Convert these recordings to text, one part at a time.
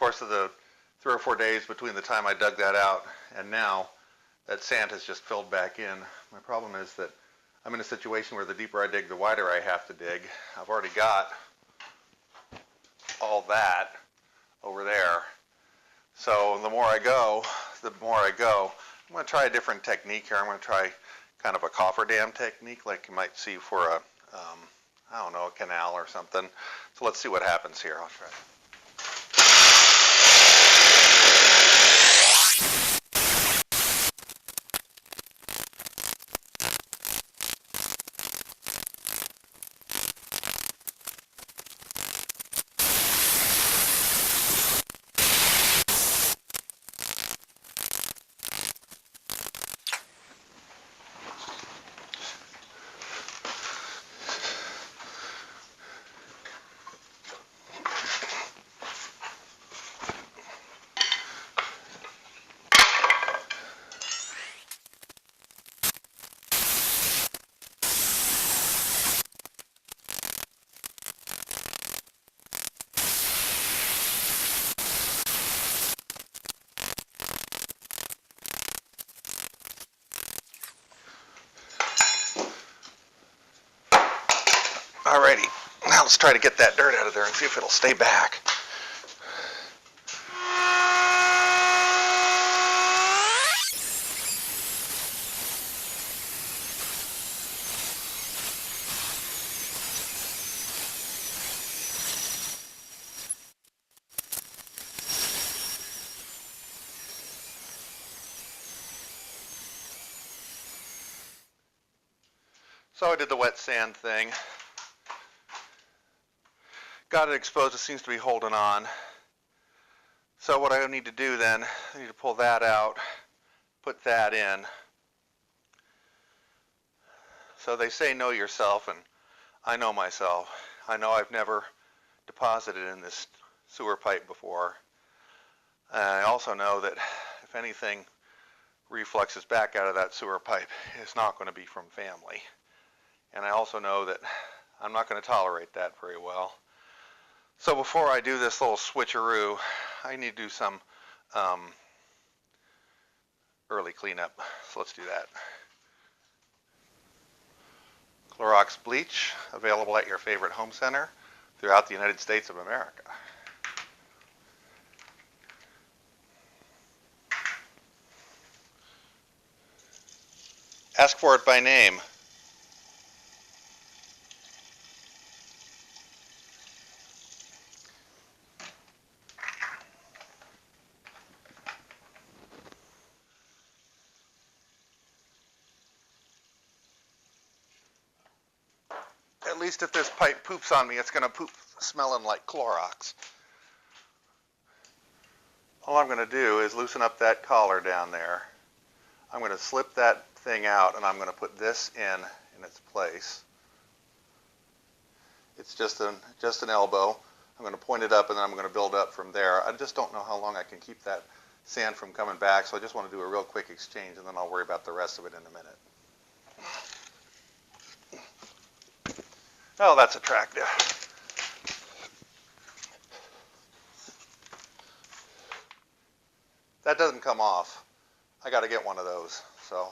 course of the 3 or 4 days between the time I dug that out and now, that sand has just filled back in. My problem is that I'm in a situation where the deeper I dig, the wider I have to dig. I've already got all that over there. So the more I go, I'm going to try a different technique here. I'm going to try kind of a cofferdam technique like you might see for a, I don't know, a canal or something. So let's see what happens here. I'll try. Alrighty, now let's try to get that dirt out of there and see if it'll stay back. So I did the wet sand thing. Got it exposed, it seems to be holding on. So what I need to do then, I need to pull that out, put that in. So they say know yourself, and I know myself. I know I've never deposited in this sewer pipe before. And I also know that if anything refluxes back out of that sewer pipe, it's not going to be from family. And I also know that I'm not going to tolerate that very well. So before I do this little switcheroo, I need to do some early cleanup. So let's do that. Clorox bleach, available at your favorite home center throughout the United States of America. Ask for it by name. At least if this pipe poops on me, it's going to poop smelling like Clorox. All I'm going to do is loosen up that collar down there. I'm going to slip that thing out, and I'm going to put this in its place. It's just an elbow. I'm going to point it up, and then I'm going to build up from there. I just don't know how long I can keep that sand from coming back, so I just want to do a real quick exchange, and then I'll worry about the rest of it in a minute. Oh, that's attractive. That doesn't come off. I got to get one of those. So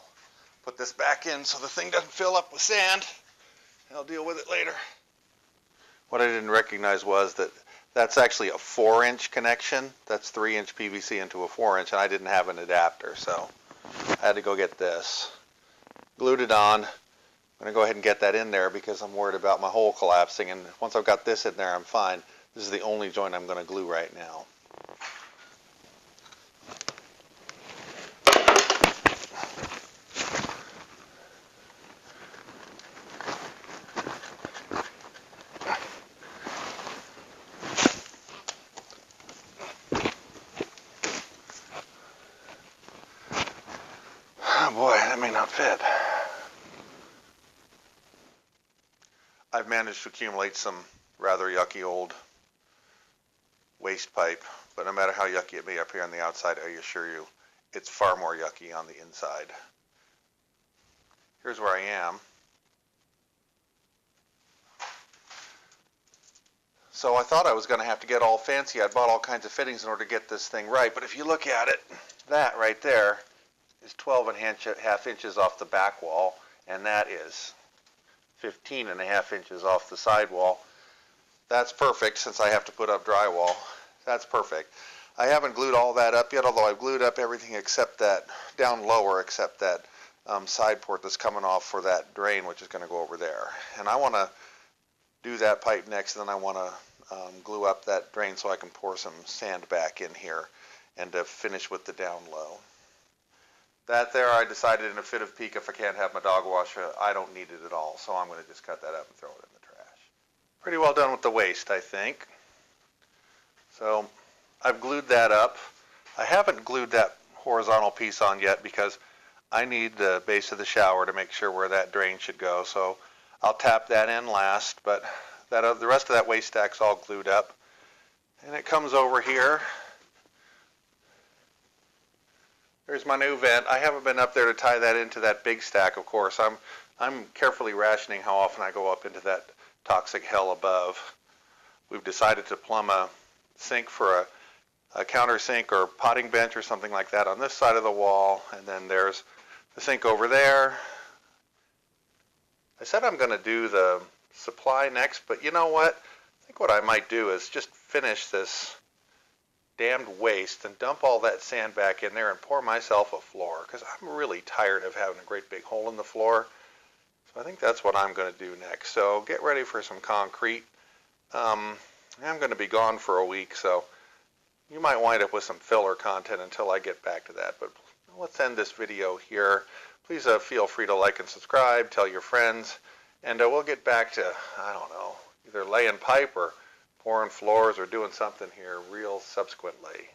put this back in so the thing doesn't fill up with sand. I'll deal with it later. What I didn't recognize was that that's actually a 4-inch connection. That's 3-inch PVC into a 4-inch, and I didn't have an adapter, so I had to go get this. Glued it on. I'm going to go ahead and get that in there because I'm worried about my hole collapsing, and once I've got this in there, I'm fine. This is the only joint I'm going to glue right now. Oh boy, that may not fit. I've managed to accumulate some rather yucky old waste pipe, but no matter how yucky it may be up here on the outside, I assure you, it's far more yucky on the inside. Here's where I am. So I thought I was going to have to get all fancy. I bought all kinds of fittings in order to get this thing right. But if you look at it, that right there is 12.5 inches off the back wall, and that is 15.5 inches off the side wall. That's perfect since I have to put up drywall. That's perfect. I haven't glued all that up yet, although I've glued up everything except that, down lower, except that side port that's coming off for that drain, which is going to go over there. And I want to do that pipe next, and then I want to glue up that drain so I can pour some sand back in here and finish with the down low. That there, I decided in a fit of pique, if I can't have my dog wash, I don't need it at all, so I'm going to just cut that up and throw it in the trash. Pretty well done with the waste, I think. So I've glued that up. I haven't glued that horizontal piece on yet because I need the base of the shower to make sure where that drain should go, so I'll tap that in last, but the rest of that waste stack's all glued up. And it comes over here. There's my new vent. I haven't been up there to tie that into that big stack, of course. I'm carefully rationing how often I go up into that toxic hell above. We've decided to plumb a sink for a countersink or potting bench or something like that on this side of the wall, and then there's the sink over there. I said I'm going to do the supply next, but you know what? I think what I might do is just finish this damned waste and dump all that sand back in there and pour myself a floor, because I'm really tired of having a great big hole in the floor. So I think that's what I'm going to do next. So get ready for some concrete. I'm going to be gone for a week, so you might wind up with some filler content until I get back to that. But let's end this video here. Please feel free to like and subscribe, tell your friends, and we'll get back to, I don't know, either laying pipe or pouring floors or doing something here real subsequently.